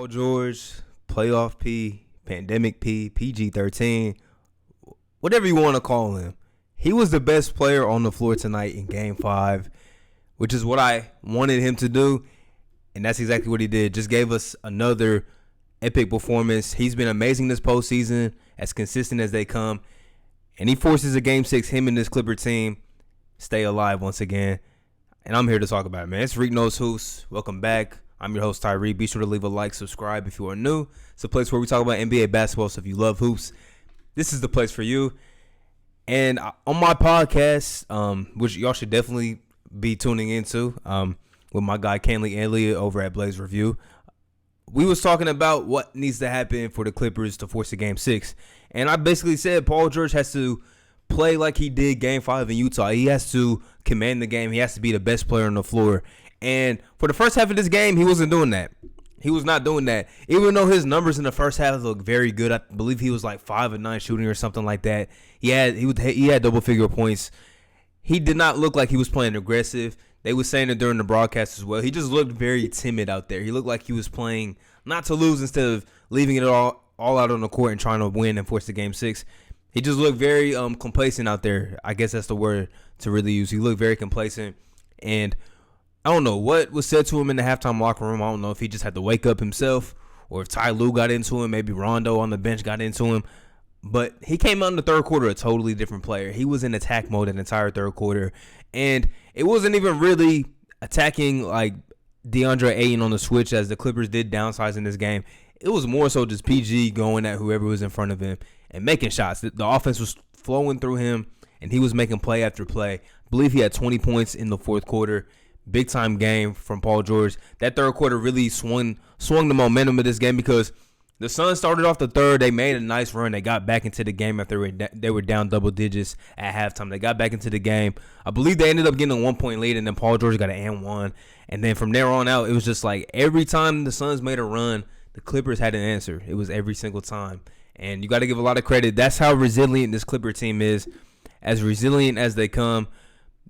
Paul George, playoff P, pandemic P, PG-13, whatever you want to call him. He was the best player on the floor tonight in Game 5, which is what I wanted him to do, and that's exactly what he did. Just gave us another epic performance. He's been amazing this postseason, as consistent as they come, and he forces a Game 6, him and this Clipper team, stay alive once again. And I'm here to talk about it, man. It's Reek Knows Hoops. Welcome back. I'm your host, Tyree. Be sure to leave a like, subscribe if you are new. It's a place where we talk about NBA basketball, so if you love hoops, this is the place for you. And on my podcast, which y'all should definitely be tuning into, with my guy, Canley Elliott over at Blaze Review, we was talking about what needs to happen for the Clippers to force a Game 6. And I basically said Paul George has to play like he did Game 5 in Utah. He has to command the game. He has to be the best player on the floor. And for the first half of this game, he wasn't doing that. He was not doing that. Even though his numbers in the first half looked very good. I believe he was like 5 of 9 shooting or something like that. He had double-figure points. He did not look like he was playing aggressive. They were saying it during the broadcast as well. He just looked very timid out there. He looked like he was playing not to lose instead of leaving it all out on the court and trying to win and force the Game 6. He just looked very complacent out there. I guess that's the word to really use. He looked very complacent. And I don't know what was said to him in the halftime locker room. I don't know if he just had to wake up himself or if Ty Lue got into him. Maybe Rondo on the bench got into him. But he came out in the third quarter a totally different player. He was in attack mode the entire third quarter. And it wasn't even really attacking like DeAndre Ayton on the switch as the Clippers did downsize in this game. It was more so just PG going at whoever was in front of him and making shots. The offense was flowing through him, and he was making play after play. I believe he had 20 points in the fourth quarter. Big-time game from Paul George. That third quarter really swung the momentum of this game because the Suns started off the third. They made a nice run. They got back into the game after they were down double digits at halftime. They got back into the game. I believe they ended up getting a 1-point lead, and then Paul George got an and one. And then from there on out, it was just like every time the Suns made a run, the Clippers had an answer. It was every single time. And you got to give a lot of credit. That's how resilient this Clipper team is. As resilient as they come,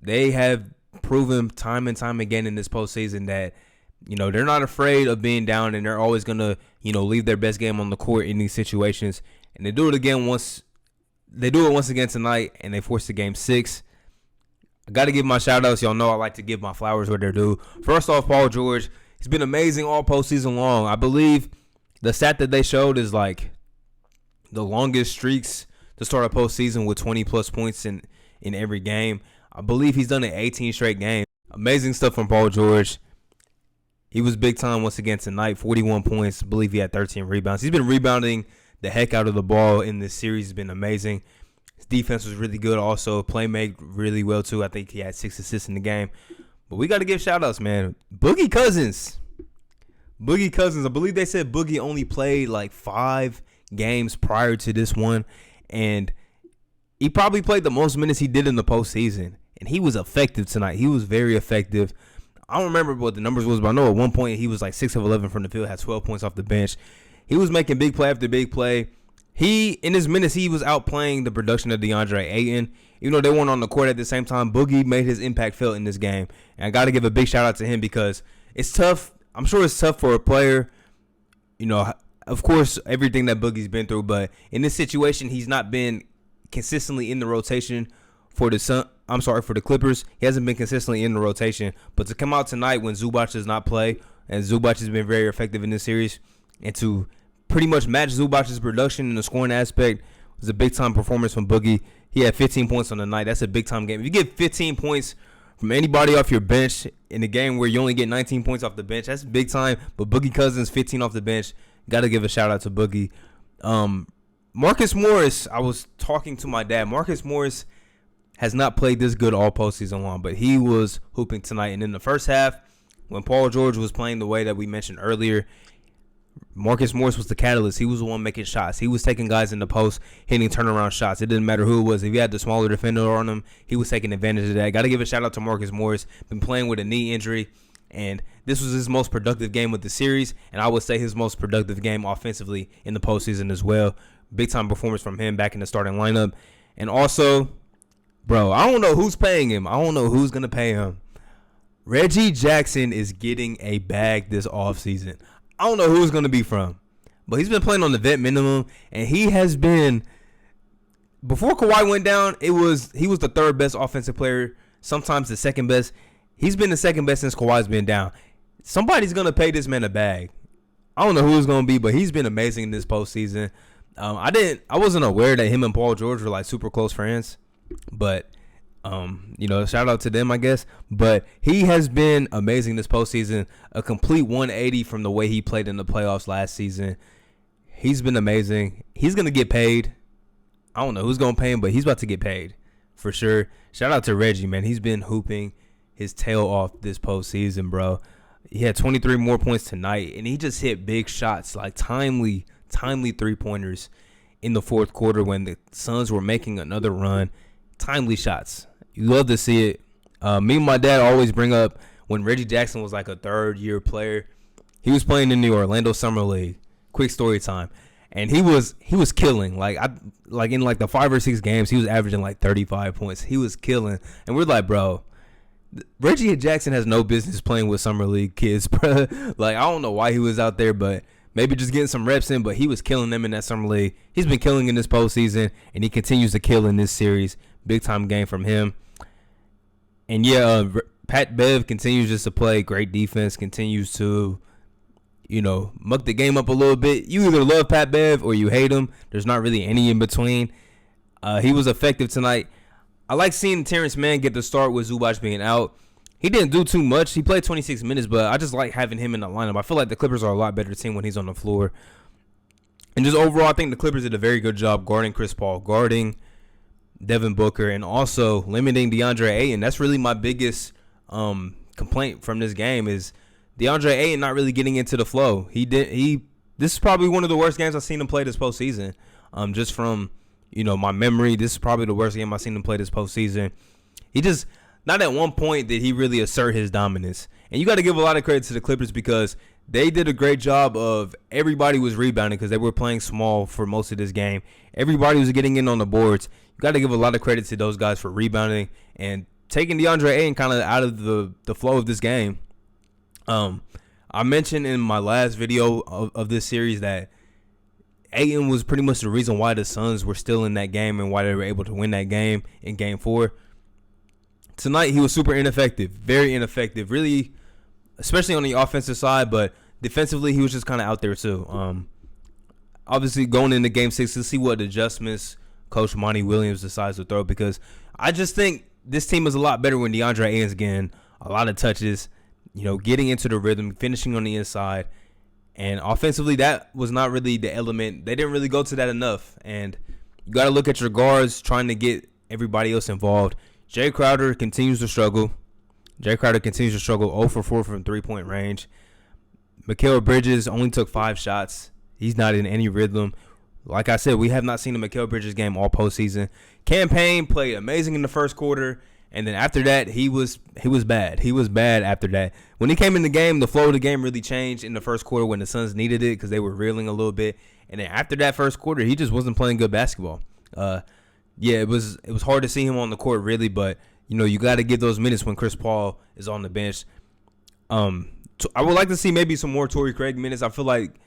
they have proven time and time again in this postseason that, they're not afraid of being down and they're always going to, leave their best game on the court in these situations. And they do it again once again tonight, and they force the Game 6. I got to give my shout-outs. Y'all know I like to give my flowers where they're due. First off, Paul George. He's been amazing all postseason long. I believe the stat that they showed is like the longest streaks to start a postseason with 20-plus points in every game. I believe he's done it 18 straight games. Amazing stuff from Paul George. He was big time once again tonight. 41 points. I believe he had 13 rebounds. He's been rebounding the heck out of the ball in this series. It's been amazing. His defense was really good also. Playmate really well too. I think he had 6 assists in the game. But we got to give shout-outs, man. Boogie Cousins. I believe they said Boogie only played like 5 games prior to this one. And he probably played the most minutes he did in the postseason. And he was effective tonight. He was very effective. I don't remember what the numbers was, but I know at one point he was like 6 of 11 from the field, had 12 points off the bench. He was making big play after big play. In his minutes, he was outplaying the production of DeAndre Ayton. Even though they weren't on the court at the same time, Boogie made his impact felt in this game. And I got to give a big shout out to him because it's tough. I'm sure it's tough for a player, of course, everything that Boogie's been through. But in this situation, he's not been consistently in the rotation for the Clippers. He hasn't been consistently in the rotation. But to come out tonight when Zubac does not play, and Zubac has been very effective in this series, and to pretty much match Zubac's production in the scoring aspect was a big-time performance from Boogie. He had 15 points on the night. That's a big-time game. If you get 15 points from anybody off your bench in a game where you only get 19 points off the bench, that's big time. But Boogie Cousins, 15 off the bench. Got to give a shout-out to Boogie. Marcus Morris, I was talking to my dad. Marcus Morris has not played this good all postseason long, but he was hooping tonight. And in the first half, when Paul George was playing the way that we mentioned earlier, Marcus Morris was the catalyst. He was the one making shots. He was taking guys in the post, hitting turnaround shots. It didn't matter who it was. If he had the smaller defender on him, he was taking advantage of that. Got to give a shout out to Marcus Morris. Been playing with a knee injury, and this was his most productive game of the series, and I would say his most productive game offensively in the postseason as well. Big-time performance from him back in the starting lineup. And also, bro, I don't know who's paying him. I don't know who's going to pay him. Reggie Jackson is getting a bag this offseason. I don't know who it's going to be from, but he's been playing on the vet minimum, and he has been. Before Kawhi went down, he was the third best offensive player, sometimes the second best. He's been the second best since Kawhi's been down. Somebody's going to pay this man a bag. I don't know who it's going to be, but he's been amazing in this postseason. I wasn't aware that him and Paul George were like super close friends, but shout out to them, I guess. But he has been amazing this postseason, a complete 180 from the way he played in the playoffs last season. He's been amazing. He's going to get paid. I don't know who's going to pay him, but he's about to get paid for sure. Shout out to Reggie, man. He's been hooping his tail off this postseason, bro. He had 23 more points tonight, and he just hit big shots, like timely three-pointers in the fourth quarter when the Suns were making another run. Timely shots. You love to see it. Me and my dad always bring up when Reggie Jackson was like a third-year player. He was playing in the Orlando Summer League. Quick story time. And he was killing. In like the 5 or 6 games, he was averaging like 35 points. He was killing. And we're like, bro, Reggie Jackson has no business playing with Summer League kids, bro. Like, I don't know why he was out there, but maybe just getting some reps in. But he was killing them in that Summer League. He's been killing in this postseason, and he continues to kill in this series. Big-time game from him. And, Pat Bev continues just to play great defense, continues to muck the game up a little bit. You either love Pat Bev or you hate him. There's not really any in between. He was effective tonight. I like seeing Terrence Mann get the start with Zubac being out. He didn't do too much. He played 26 minutes, but I just like having him in the lineup. I feel like the Clippers are a lot better team when he's on the floor. And just overall, I think the Clippers did a very good job guarding Chris Paul, guarding Devin Booker, and also limiting DeAndre Ayton. That's really my biggest complaint from this game is DeAndre Ayton not really getting into the flow. This is probably one of the worst games I've seen him play this postseason. Just from my memory, this is probably the worst game I've seen him play this postseason. He just not at one point did he really assert his dominance. And you got to give a lot of credit to the Clippers because they did a great job of everybody was rebounding because they were playing small for most of this game. Everybody was getting in on the boards. You got to give a lot of credit to those guys for rebounding and taking DeAndre Ayton kind of out of the flow of this game. I mentioned in my last video of this series that Ayton was pretty much the reason why the Suns were still in that game and why they were able to win that game in Game 4. Tonight, he was super ineffective, very ineffective, really, especially on the offensive side, but defensively, he was just kind of out there too. Obviously, going into Game 6, to see what adjustments Coach Monty Williams decides to throw because I just think this team is a lot better when DeAndre Ayton's getting a lot of touches, getting into the rhythm, finishing on the inside. And offensively, that was not really the element. They didn't really go to that enough. And you got to look at your guards trying to get everybody else involved. Jay Crowder continues to struggle. 0 for 4 from three-point range. Mikal Bridges only took 5 shots. He's not in any rhythm. Like I said, we have not seen a Mikal Bridges game all postseason. Cam Payne played amazing in the first quarter. And then after that, he was bad. He was bad after that. When he came in the game, the flow of the game really changed in the first quarter when the Suns needed it because they were reeling a little bit. And then after that first quarter, he just wasn't playing good basketball. It was hard to see him on the court really, but you got to give those minutes when Chris Paul is on the bench. I would like to see maybe some more Torrey Craig minutes. I feel like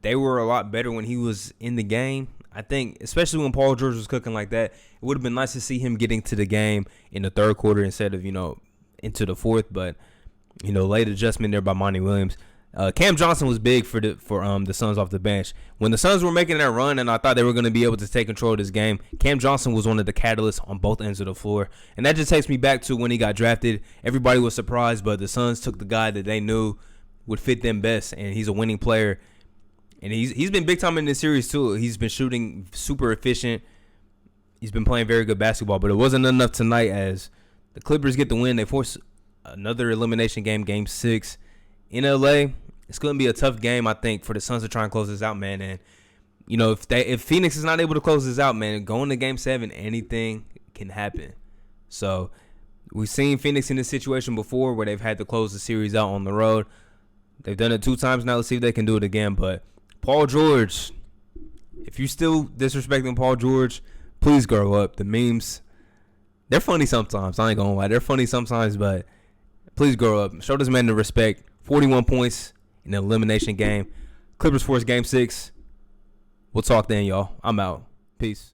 they were a lot better when he was in the game. I think, especially when Paul George was cooking like that, it would have been nice to see him getting to the game in the third quarter instead of, into the fourth. But, late adjustment there by Monty Williams. Cam Johnson was big for the Suns off the bench. When the Suns were making that run and I thought they were going to be able to take control of this game, Cam Johnson was one of the catalysts on both ends of the floor. And that just takes me back to when he got drafted. Everybody was surprised, but the Suns took the guy that they knew would fit them best, and he's a winning player. And he's been big time in this series too. He's been shooting super efficient. He's been playing very good basketball, but it wasn't enough tonight as the Clippers get the win. They force another elimination game, Game 6 in LA. It's going to be a tough game, I think, for the Suns to try and close this out, man. And if Phoenix is not able to close this out, man, going to Game 7, anything can happen. So we've seen Phoenix in this situation before where they've had to close the series out on the road. They've done it 2 times now. Let's see if they can do it again. But Paul George, if you're still disrespecting Paul George, please grow up. The memes, they're funny sometimes. I ain't going to lie. They're funny sometimes, but please grow up. Show this man the respect. 41 points in an elimination game. Clippers force Game 6. We'll talk then, y'all. I'm out. Peace.